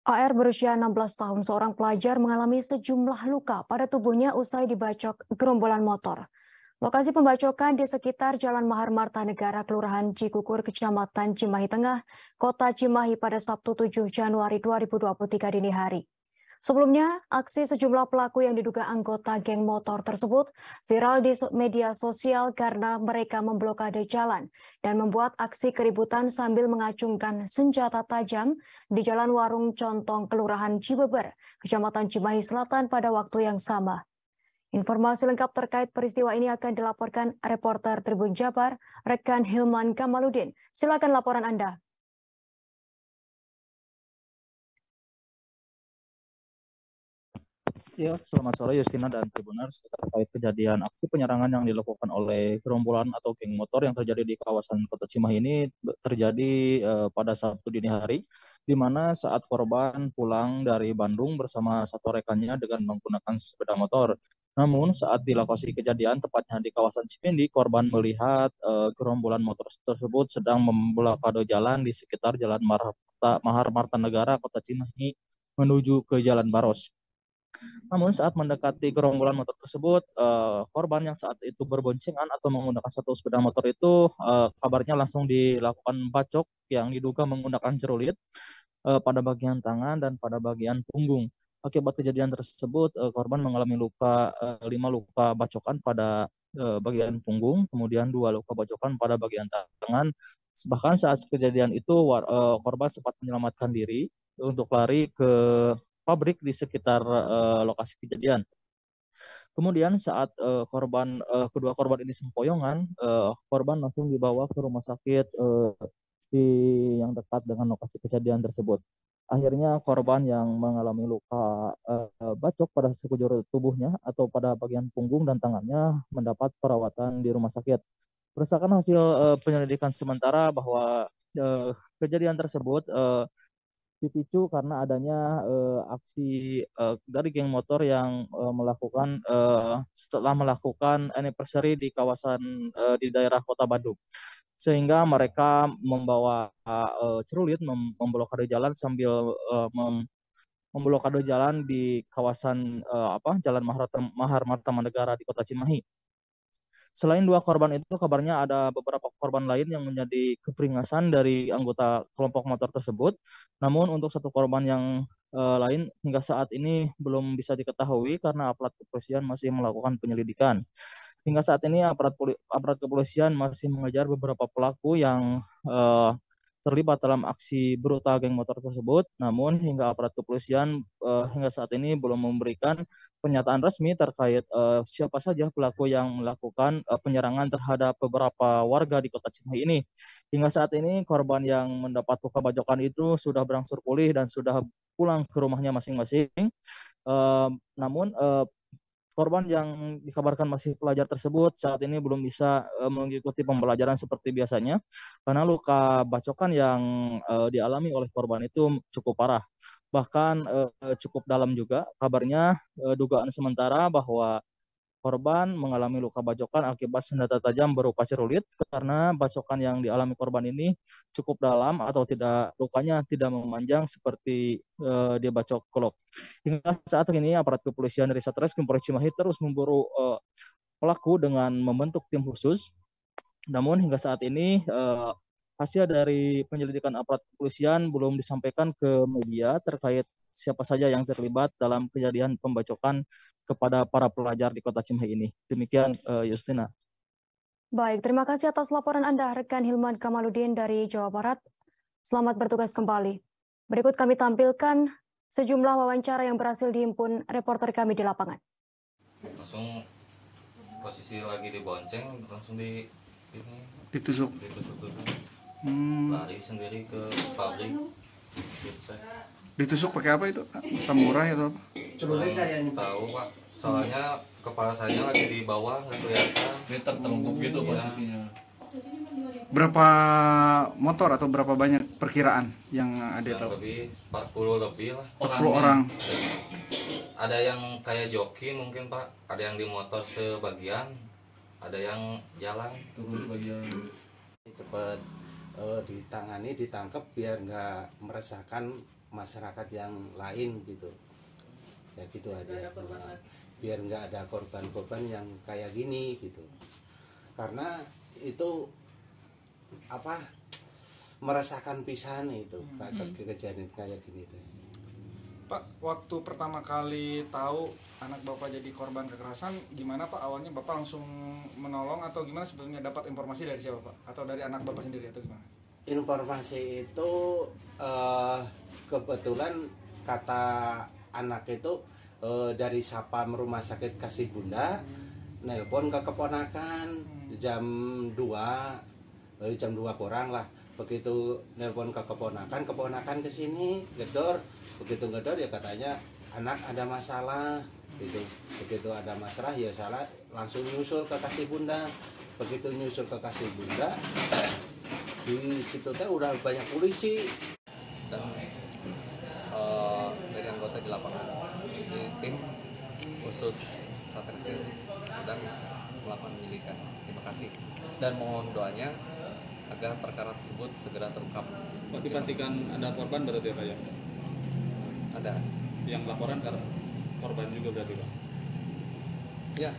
AR berusia 16 tahun, seorang pelajar mengalami sejumlah luka pada tubuhnya usai dibacok gerombolan motor. Lokasi pembacokan di sekitar Jalan Mahar Marta Negara, Kelurahan Cikukur, Kecamatan Cimahi Tengah, Kota Cimahi pada Sabtu 7 Januari 2023 dini hari. Sebelumnya, aksi sejumlah pelaku yang diduga anggota geng motor tersebut viral di media sosial karena mereka memblokade jalan dan membuat aksi keributan sambil mengacungkan senjata tajam di Jalan Warung Contong, Kelurahan Cibeber, Kecamatan Cimahi Selatan pada waktu yang sama. Informasi lengkap terkait peristiwa ini akan dilaporkan reporter Tribun Jabar, rekan Hilman Kamaludin. Silakan laporan Anda. Ya, selamat sore Justina dan Tribuners. Terkait kejadian aksi penyerangan yang dilakukan oleh gerombolan atau geng motor yang terjadi di kawasan Kota Cimahi ini terjadi pada Sabtu dini hari, di mana saat korban pulang dari Bandung bersama satu rekannya dengan menggunakan sepeda motor. Namun saat di lokasi kejadian, tepatnya di kawasan Cipindi, korban melihat gerombolan motor tersebut sedang memblokade jalan di sekitar Jalan Mahar Marta Negara, Kota Cimahi, menuju ke Jalan Baros. Namun saat mendekati gerombolan motor tersebut, korban yang saat itu berboncengan atau menggunakan satu sepeda motor itu kabarnya langsung dilakukan bacok yang diduga menggunakan celurit pada bagian tangan dan pada bagian punggung. Akibat kejadian tersebut, korban mengalami 5 luka bacokan pada bagian punggung, kemudian 2 luka bacokan pada bagian tangan. Bahkan saat kejadian itu korban sempat menyelamatkan diri untuk lari ke pabrik di sekitar lokasi kejadian. Kemudian saat kedua korban ini sempoyongan, korban langsung dibawa ke rumah sakit di yang dekat dengan lokasi kejadian tersebut. Akhirnya korban yang mengalami luka bacok pada sekujur tubuhnya atau pada bagian punggung dan tangannya mendapat perawatan di rumah sakit. Berdasarkan hasil penyelidikan sementara bahwa kejadian tersebut dipicu karena adanya aksi dari geng motor yang setelah melakukan anniversary di kawasan di daerah Kota Bandung, sehingga mereka membawa celurit memblokade jalan sambil memblokade jalan di kawasan Jalan Mahar Marta Negara di Kota Cimahi. Selain 2 korban itu, kabarnya ada beberapa korban lain yang menjadi keperingasan dari anggota kelompok motor tersebut. Namun untuk satu korban yang lain hingga saat ini belum bisa diketahui karena aparat kepolisian masih melakukan penyelidikan. Hingga saat ini aparat kepolisian masih mengejar beberapa pelaku yang terlibat dalam aksi brutal geng motor tersebut. Namun hingga aparat kepolisian hingga saat ini belum memberikan pernyataan resmi terkait siapa saja pelaku yang melakukan penyerangan terhadap beberapa warga di Kota Cimahi ini. Hingga saat ini korban yang mendapat luka bacokan itu sudah berangsur pulih dan sudah pulang ke rumahnya masing-masing. Namun korban yang dikabarkan masih pelajar tersebut saat ini belum bisa mengikuti pembelajaran seperti biasanya karena luka bacokan yang dialami oleh korban itu cukup parah. Bahkan cukup dalam juga. Kabarnya dugaan sementara bahwa korban mengalami luka bacokan akibat senjata tajam berupa celurit karena bacokan yang dialami korban ini cukup dalam atau lukanya tidak memanjang seperti dia bacok golok. Hingga saat ini aparat kepolisian dari Satreskrim Polres Cimahi terus memburu pelaku dengan membentuk tim khusus. Namun hingga saat ini hasil dari penyelidikan aparat kepolisian belum disampaikan ke media terkait siapa saja yang terlibat dalam kejadian pembacokan kepada para pelajar di Kota Cimahi ini. Demikian Justina. Baik, terima kasih atas laporan Anda, rekan Hilman Kamaludin dari Jawa Barat. Selamat bertugas kembali. Berikut kami tampilkan sejumlah wawancara yang berhasil dihimpun reporter kami di lapangan. Langsung posisi lagi dibonceng, langsung ditusuk. Lari sendiri ke pabrik. Ditusuk pakai apa itu? Samurai atau apa? Tahu Pak, soalnya kepala saya lagi di bawah, nggak kelihatan. Dia tertelungkup gitu posisinya. Berapa motor atau berapa banyak perkiraan yang ada tahu? Lebih 40 lebih lah. 40 orang. Ada yang kayak joki mungkin Pak, ada yang di motor sebagian, ada yang jalan Turun sebagian. Cepat ditangani, ditangkap biar nggak meresahkan masyarakat yang lain gitu. Ya gitu aja. Nah, biar nggak ada korban-korban yang kayak gini gitu. Karena itu merasakan pisan itu kejadian kayak gini tuh. Pak, waktu pertama kali tahu anak Bapak jadi korban kekerasan, gimana Pak? Awalnya Bapak langsung menolong atau gimana? Sebetulnya dapat informasi dari siapa Pak? Atau dari anak Bapak sendiri atau gimana? Informasi itu kebetulan kata anak itu dari Sapam Rumah Sakit Kasih Bunda, nelpon ke keponakan jam 2 kurang lah. Begitu nelpon ke keponakan ke sini gedor, begitu gedor ya katanya anak ada masalah gitu. Begitu ada masalah ya salah langsung nyusul ke Kasih Bunda. Begitu nyusul ke Kasih Bunda di situ teh udah banyak polisi dan dari anggota di lapangan di tim khusus Satreskrim sedang melakukan penyelidikan. Terima kasih dan mohon doanya agar perkara tersebut segera terungkap. Pak, dipastikan ada korban berarti ya Pak ya? Ada. Yang laporan karena korban juga berarti Pak? Ya.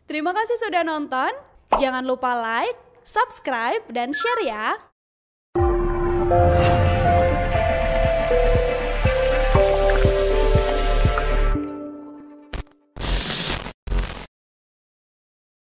Terima kasih sudah nonton. Jangan lupa like, subscribe, dan share ya.